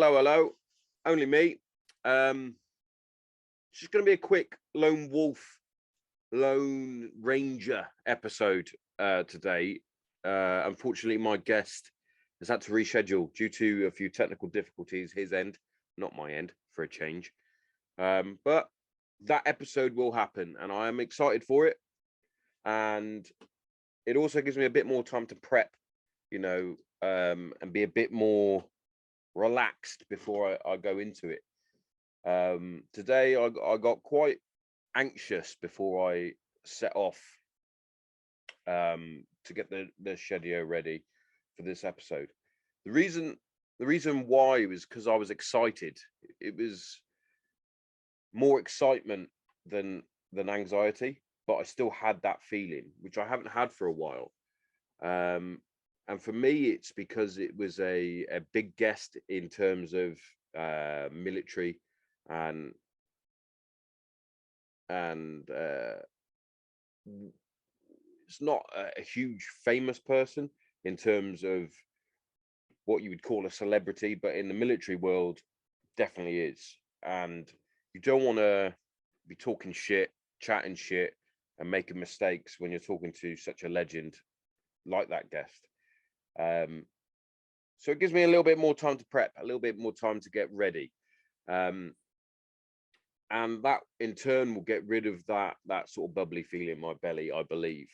Hello, hello. Only me. It's just going to be a quick lone wolf, lone ranger episode today. Unfortunately, my guest has had to reschedule due to a few technical difficulties, his end, not my end, for a change. But that episode will happen, and I am excited for it. And it also gives me a bit more time to prep, and be a bit more relaxed before I go into it. Today I got quite anxious before I set off to get the schedule ready for this episode. The reason why was because I was excited. It was more excitement than anxiety, but I still had that feeling, which I haven't had for a while. And for me, it's because it was a big guest in terms of military and it's not a huge famous person in terms of what you would call a celebrity, but in the military world, definitely is. And you don't want to be talking shit, chatting shit, and making mistakes when you're talking to such a legend like that guest. So it gives me a little bit more time to prep, a little bit more time to get ready. And that in turn will get rid of that sort of bubbly feeling in my belly, I believe.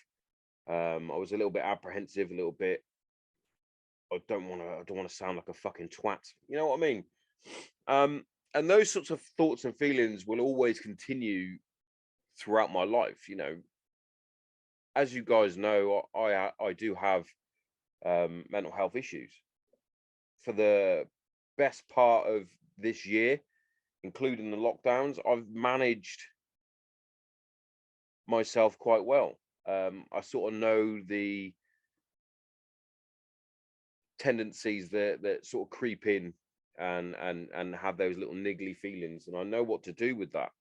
I was a little bit apprehensive, a little bit. I don't want to sound like a fucking twat. You know what I mean? And those sorts of thoughts and feelings will always continue throughout my life. As you guys know, I do have mental health issues. For the best part of this year, including the lockdowns, I've managed myself quite well. I sort of know the tendencies that sort of creep in and have those little niggly feelings, and I know what to do with that.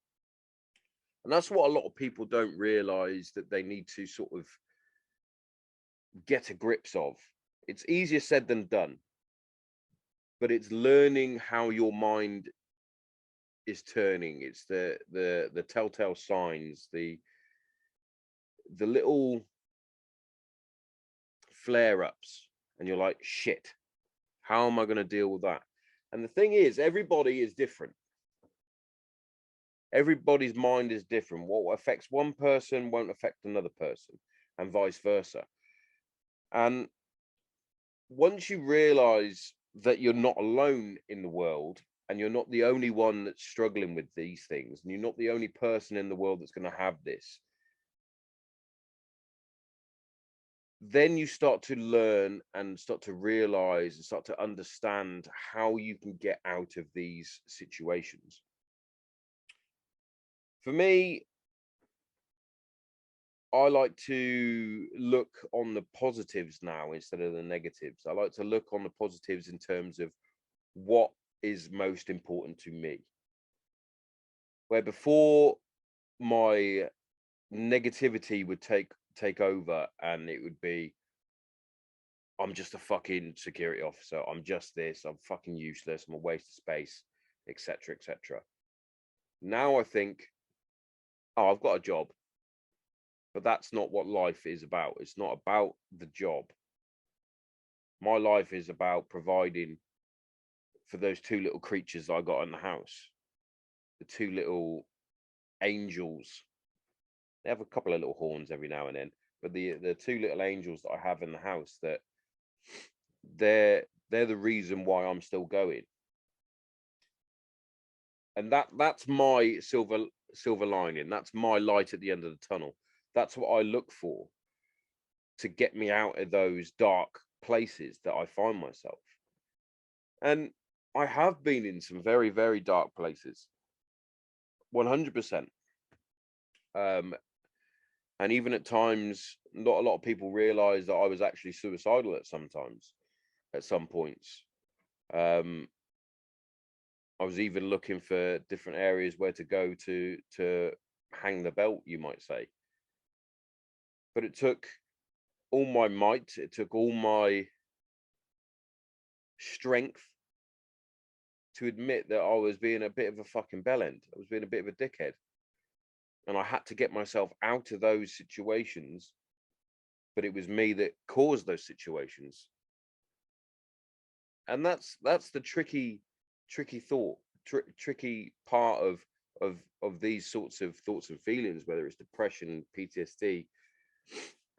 And that's what a lot of people don't realize that they need to sort of get a grips of. It's easier said than done, but it's learning how your mind is turning. It's the telltale signs, the little flare-ups, and you're like, shit, how am I going to deal with that? And the thing is, everybody is different. Everybody's mind is different. What affects one person won't affect another person, and vice versa. And once you realize that you're not alone in the world, and you're not the only one that's struggling with these things, and you're not the only person in the world that's going to have this, then you start to learn and start to realize and start to understand how you can get out of these situations. For me, I like to look on the positives now instead of the negatives. I like to look on the positives in terms of what is most important to me. Where before my negativity would take over, and it would be, I'm just a fucking security officer, I'm just this, I'm fucking useless, I'm a waste of space, etc., etc. Now I think, oh, I've got a job, but that's not what life is about. It's not about the job. My life is about providing for those two little creatures I got in the house, the two little angels. They have a couple of little horns every now and then, but the two little angels that I have in the house, that they're the reason why I'm still going. And that's my silver lining. That's my light at the end of the tunnel. That's what I look for to get me out of those dark places that I find myself. And I have been in some very, very dark places, 100%. And even at times, not a lot of people realize that I was actually suicidal at some points. I was even looking for different areas where to go to hang the belt, you might say. But it took all my might, it took all my strength to admit that I was being a bit of a fucking bellend. I was being a bit of a dickhead. And I had to get myself out of those situations, but it was me that caused those situations. And that's the tricky thought, tricky part of these sorts of thoughts and feelings, whether it's depression, PTSD,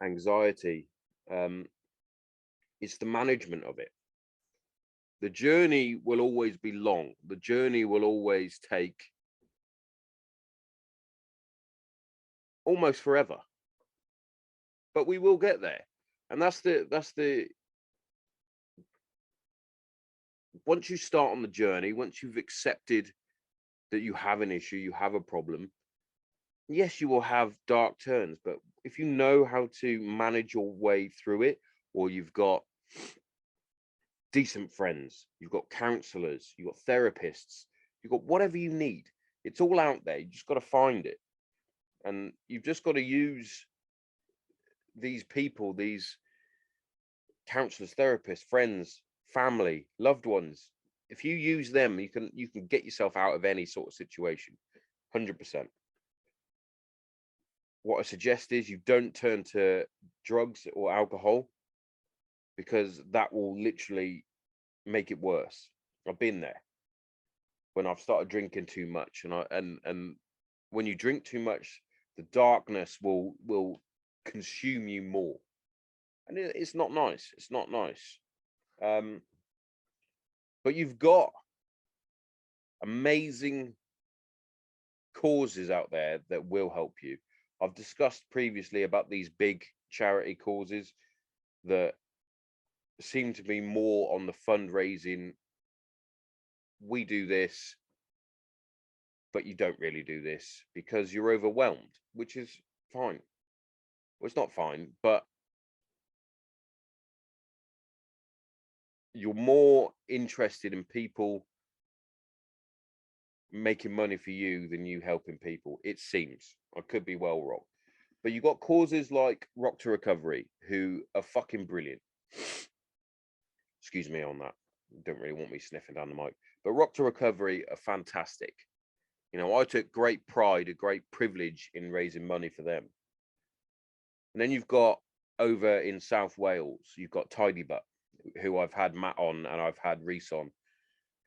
anxiety. It's the management of it. The journey will always be long. The journey will always take almost forever, but we will get there. And that's the once you start on the journey, once you've accepted that you have an issue, you have a problem, yes, you will have dark turns, but if you know how to manage your way through it, or you've got decent friends, you've got counselors, you've got therapists, you've got whatever you need, it's all out there. You just got to find it. And you've just got to use these people, these counselors, therapists, friends, family, loved ones. If you use them, you can get yourself out of any sort of situation. 100%. What I suggest is you don't turn to drugs or alcohol, because that will literally make it worse. I've been there when I've started drinking too much, and when you drink too much, the darkness will consume you more, and it's not nice. It's not nice. But you've got amazing causes out there that will help you. I've discussed previously about these big charity causes that seem to be more on the fundraising. We do this, but you don't really do this because you're overwhelmed, which is fine. Well, it's not fine, but you're more interested in people making money for you than you helping people. It seems. I could be well wrong. But you got causes like Rock to Recovery, who are fucking brilliant. Excuse me on that. You don't really want me sniffing down the mic. But Rock to Recovery are fantastic. You know, I took great pride, a great privilege in raising money for them. And then you've got over in South Wales, you've got Tidy Butt, who I've had Matt on and I've had Reese on,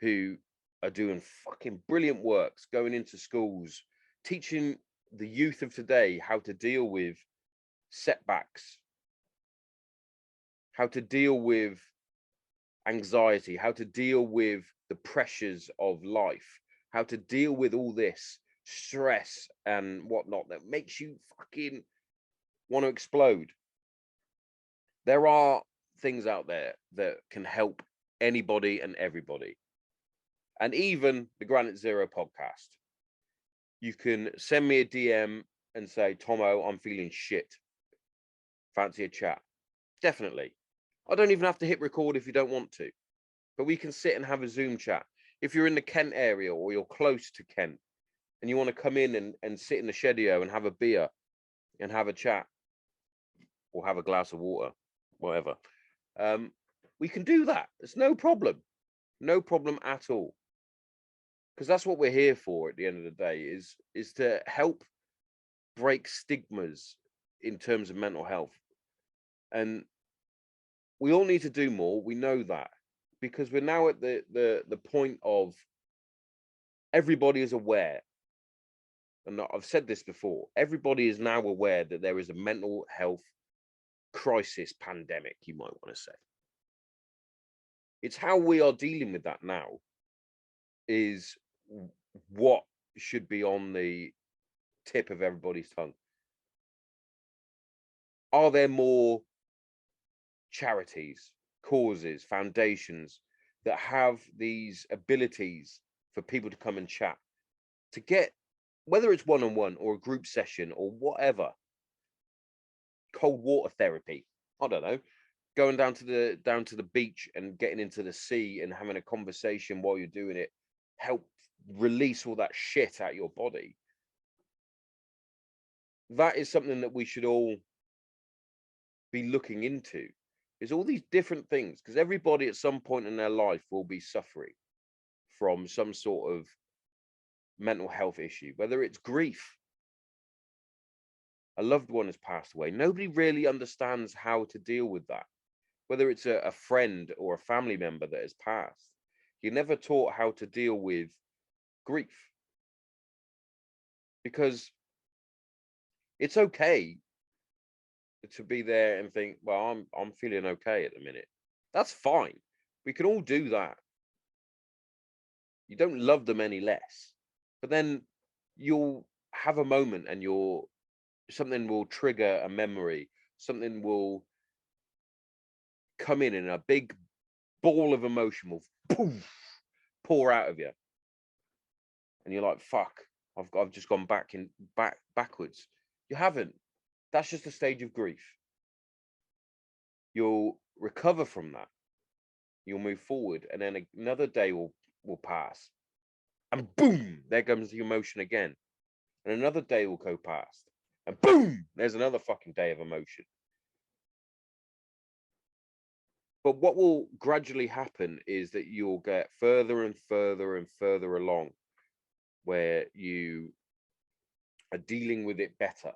who are doing fucking brilliant works, going into schools, teaching the youth of today how to deal with setbacks, how to deal with anxiety, how to deal with the pressures of life, how to deal with all this stress and whatnot that makes you fucking want to explode. There are things out there that can help anybody and everybody. And even the Granite Zero podcast. You can send me a DM and say, Tommo, I'm feeling shit. Fancy a chat? Definitely. I don't even have to hit record if you don't want to. But we can sit and have a Zoom chat. If you're in the Kent area or you're close to Kent and you want to come in and sit in the shedio and have a beer and have a chat or have a glass of water, whatever, we can do that. It's no problem. No problem at all. Because that's what we're here for at the end of the day, is to help break stigmas in terms of mental health. And we all need to do more. We know that, because we're now at the point of everybody is aware. And I've said this before, everybody is now aware that there is a mental health crisis, pandemic, you might want to say. It's how we are dealing with that now is what should be on the tip of everybody's tongue. Are there more charities, causes, foundations that have these abilities for people to come and chat, to get, whether it's one-on-one or a group session or whatever, cold water therapy, I don't know, going down to the beach and getting into the sea and having a conversation while you're doing it, help release all that shit out of your body. That is something that we should all be looking into, is all these different things, because everybody at some point in their life will be suffering from some sort of mental health issue, whether it's grief, a loved one has passed away. Nobody really understands how to deal with that. Whether it's a friend or a family member that has passed, you're never taught how to deal with grief, because it's okay to be there and think, well, I'm feeling okay at the minute. That's fine. We can all do that. You don't love them any less. But then you'll have a moment and something will trigger a memory, something will come in a big ball of emotion will poof, pour out of you, and you're like, fuck, I've just gone backwards. You haven't. That's just a stage of grief. You'll recover from that, you'll move forward, and then another day will pass, and boom, there comes the emotion again, and another day will go past, and boom, there's another fucking day of emotion. But what will gradually happen is that you'll get further and further and further along, where you are dealing with it better.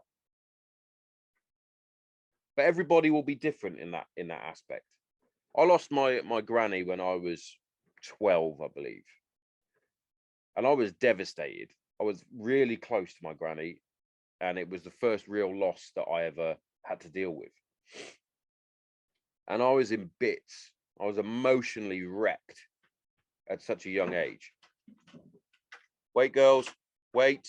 But everybody will be different in that aspect. I lost my granny when I was 12, I believe, and I was devastated. I was really close to my granny, and it was the first real loss that I ever had to deal with. And I was in bits. I was emotionally wrecked at such a young age. Wait, girls, wait.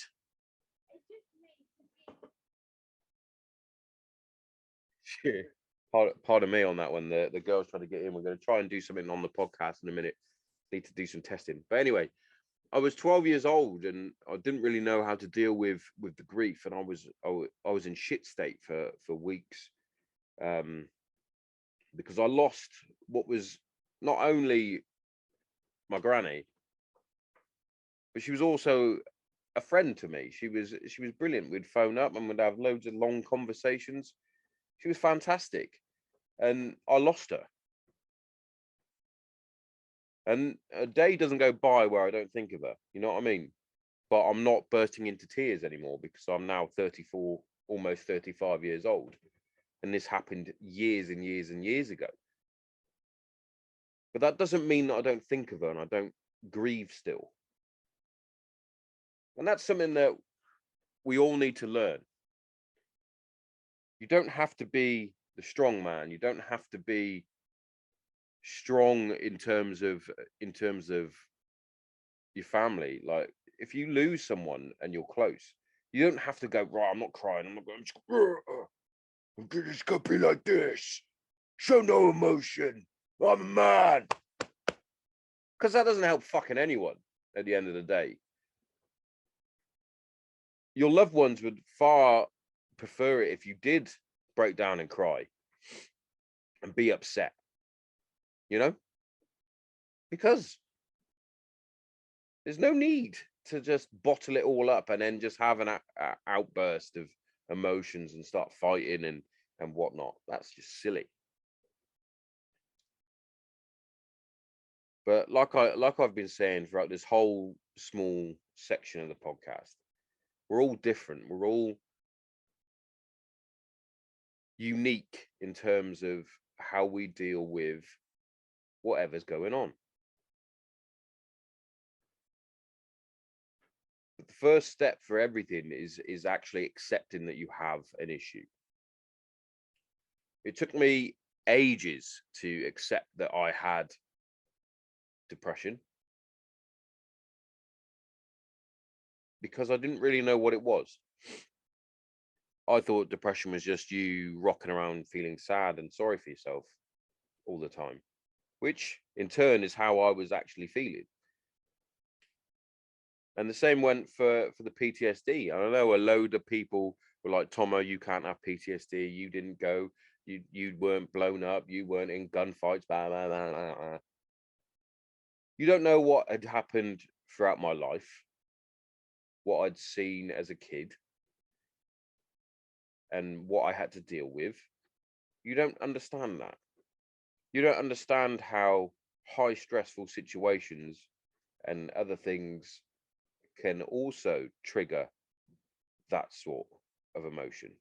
Pardon me on that one. The girls trying to get in. We're going to try and do something on the podcast in a minute. Need to do some testing. But anyway, I was 12 years old and I didn't really know how to deal with the grief, and I was in shit state for weeks, because I lost what was not only my granny, but she was also a friend to me. She was brilliant. We'd phone up and we'd have loads of long conversations. She was fantastic, and I lost her. And a day doesn't go by where I don't think of her. You know what I mean? But I'm not bursting into tears anymore because I'm now 34, almost 35 years old. And this happened years and years and years ago. But that doesn't mean that I don't think of her and I don't grieve still. And that's something that we all need to learn. You don't have to be the strong man. You don't have to be strong in terms of your family. Like, if you lose someone and you're close, you don't have to go, right, I'm not crying, I'm not going, I'm just gonna be like this, show no emotion, I'm a man, because that doesn't help fucking anyone at the end of the day. Your loved ones would far prefer it if you did break down and cry and be upset, you know, because there's no need to just bottle it all up and then just have an outburst of emotions and start fighting and whatnot. That's just silly. But like I've been saying throughout this whole small section of the podcast, we're all different. We're all unique in terms of how we deal with whatever's going on. But the first step for everything is actually accepting that you have an issue. It took me ages to accept that I had depression, because I didn't really know what it was. I thought depression was just you rocking around feeling sad and sorry for yourself all the time, which in turn is how I was actually feeling. And the same went for the PTSD. I know a load of people were like, Tommo, you can't have PTSD. You didn't go, you weren't blown up, you weren't in gunfights, blah, blah, blah, blah, blah. You don't know what had happened throughout my life, what I'd seen as a kid, and what I had to deal with. You don't understand that. You don't understand how high stressful situations and other things can also trigger that sort of emotion.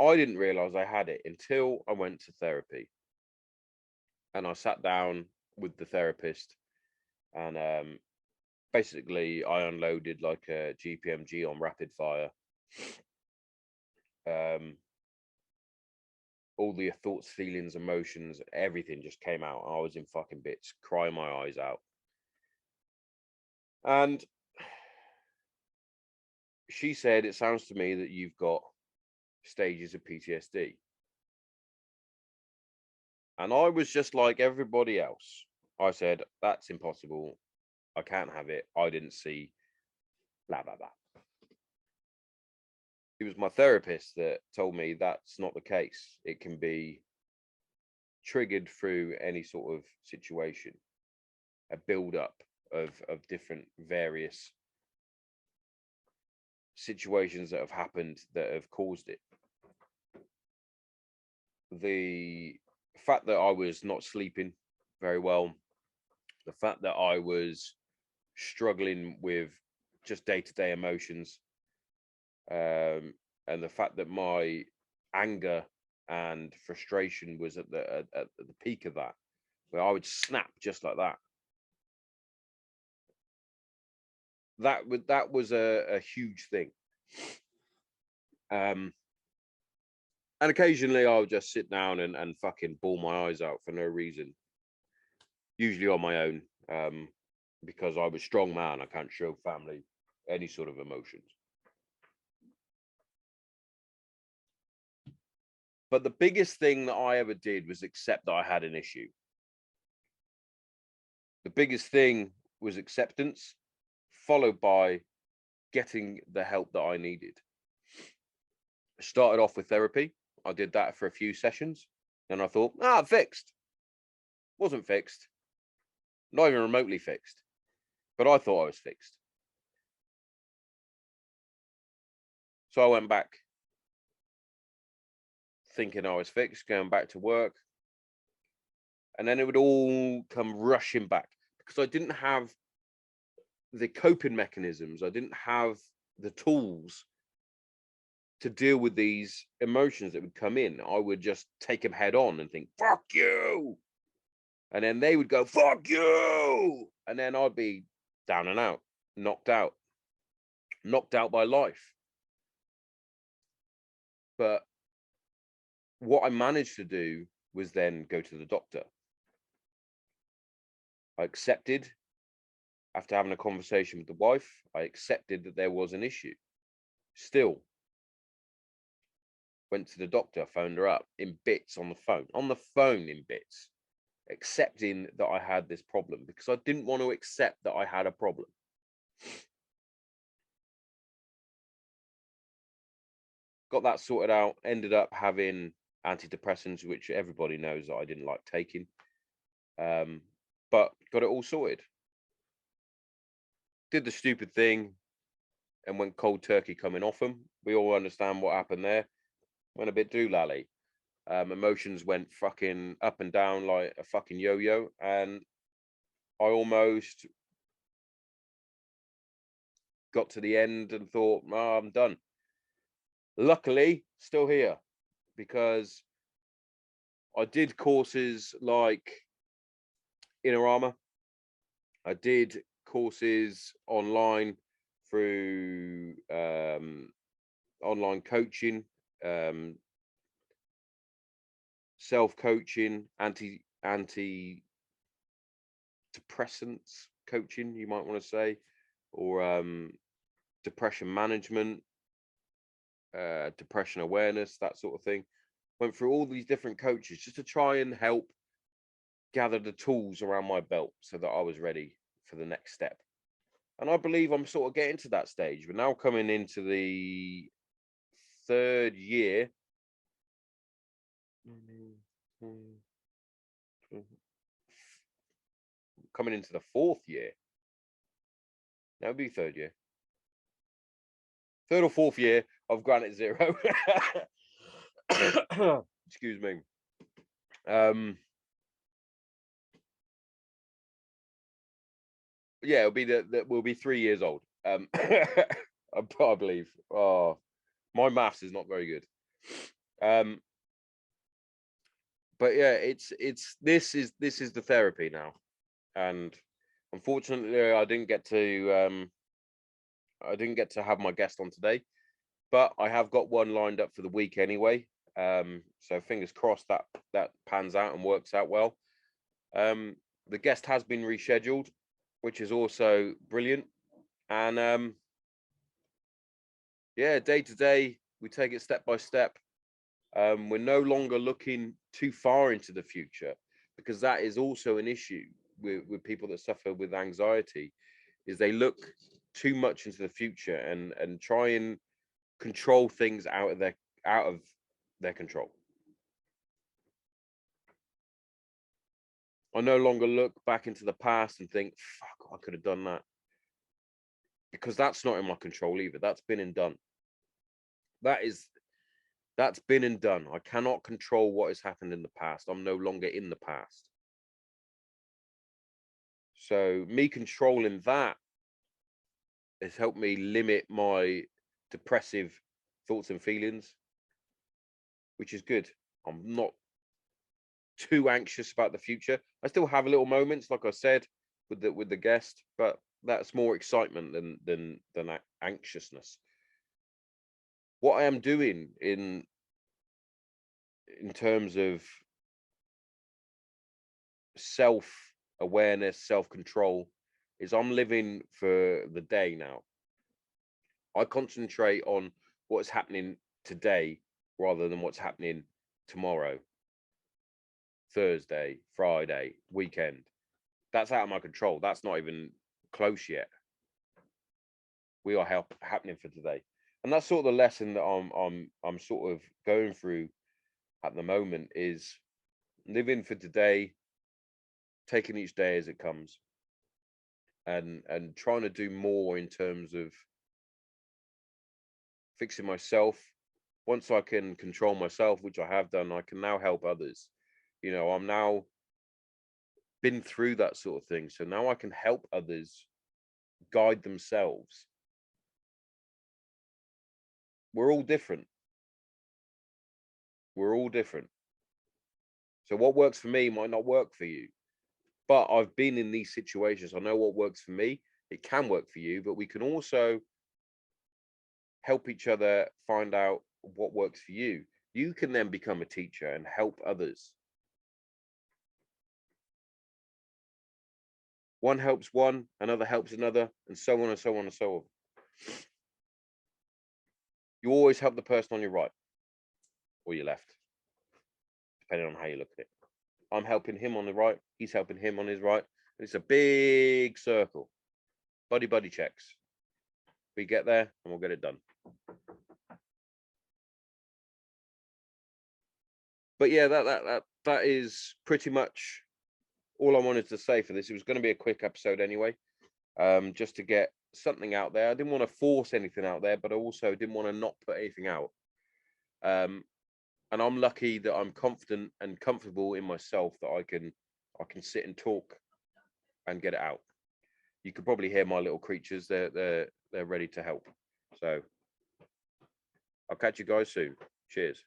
I didn't realize I had it until I went to therapy, and I sat down with the therapist, and basically I unloaded like a GPMG on rapid fire. Um, all the thoughts, feelings, emotions, everything just came out. I was in fucking bits, crying my eyes out. And she said, "It sounds to me that you've got stages of PTSD." And I was just like everybody else. I said, "That's impossible. I can't have it. I didn't see blah, blah, blah." It was my therapist that told me that's not the case. It can be triggered through any sort of situation, a build up of different various situations that have happened that have caused it. The fact that I was not sleeping very well, the fact that I was struggling with just day-to-day emotions, and the fact that my anger and frustration was at the peak of that, where I would snap just like that. That was a huge thing. And occasionally I'll just sit down and fucking bawl my eyes out for no reason, usually on my own, because I'm a strong man. I can't show family any sort of emotions. But the biggest thing that I ever did was accept that I had an issue. The biggest thing was acceptance, followed by getting the help that I needed. I started off with therapy. I did that for a few sessions. Then I thought, fixed. Wasn't fixed. Not even remotely fixed. But I thought I was fixed. So I went back thinking I was fixed, going back to work. And then it would all come rushing back because I didn't have the coping mechanisms. I didn't have the tools to deal with these emotions that would come in. I would just take them head on and think, fuck you. And then they would go, fuck you. And then I'd be down and out, knocked out by life. But what I managed to do was then go to the doctor. I accepted, after having a conversation with the wife, I accepted that there was an issue. Still went to the doctor, phoned her up in bits on the phone in bits, accepting that I had this problem because I didn't want to accept that I had a problem. Got that sorted out, ended up having antidepressants, which everybody knows that I didn't like taking, but got it all sorted. Did the stupid thing and went cold turkey coming off them. We all understand what happened there. Went a bit doolally. Emotions went fucking up and down like a fucking yo-yo, and I almost got to the end and thought, I'm done. Luckily, still here, because I did courses like Inner Armor. I did courses online through online coaching, self-coaching, anti depressants coaching, you might want to say, or depression management, depression awareness, that sort of thing. Went through all these different coaches just to try and help gather the tools around my belt so that I was ready for the next step. And I believe I'm sort of getting to that stage. We're now coming into the third year. Coming into the fourth year. That would be third year. Third or fourth year of Granite Zero. Excuse me. Um, yeah, it'll be that we'll be 3 years old. I believe. Oh, my maths is not very good. But yeah, it's this is the therapy now, and unfortunately, I didn't get to have my guest on today, but I have got one lined up for the week anyway. So fingers crossed that that pans out and works out well. Um, the guest has been rescheduled, which is also brilliant. And yeah, day to day, we take it step by step. We're no longer looking too far into the future, because that is also an issue with people that suffer with anxiety, is they look too much into the future and try and control things out of their control. I no longer look back into the past and think, fuck, I could have done that, because that's not in my control either. That's been and done. That is that's been and done. I cannot control what has happened in the past. I'm no longer in the past. So me controlling that has helped me limit my depressive thoughts and feelings, which is good. I'm not too anxious about the future. I still have little moments, like I said, with the guest, but that's more excitement than anxiousness. What I am doing in terms of self awareness, self control, is I'm living for the day now. I concentrate on what's happening today rather than what's happening tomorrow, Thursday, Friday, weekend. That's out of my control. That's not even close yet. We are happening for today, and that's sort of the lesson that I'm sort of going through at the moment, is living for today, taking each day as it comes, and trying to do more in terms of fixing myself. Once I can control myself, which I have done, I can now help others. You know, I'm now been through that sort of thing, so now I can help others guide themselves. We're all different. We're all different. So what works for me might not work for you. But I've been in these situations. I know what works for me. It can work for you, but we can also help each other find out what works for you. You can then become a teacher and help others. One helps one, another helps another, and so on and so on and so on. You always help the person on your right or your left, depending on how you look at it. I'm helping him on the right, he's helping him on his right. And it's a big circle. Buddy checks. We get there and we'll get it done. But yeah, that is pretty much all I wanted to say for this. It was going to be a quick episode anyway, just to get something out there. I didn't want to force anything out there, but I also didn't want to not put anything out. And I'm lucky that I'm confident and comfortable in myself that I can sit and talk and get it out. You could probably hear my little creatures. They're ready to help. So I'll catch you guys soon. Cheers.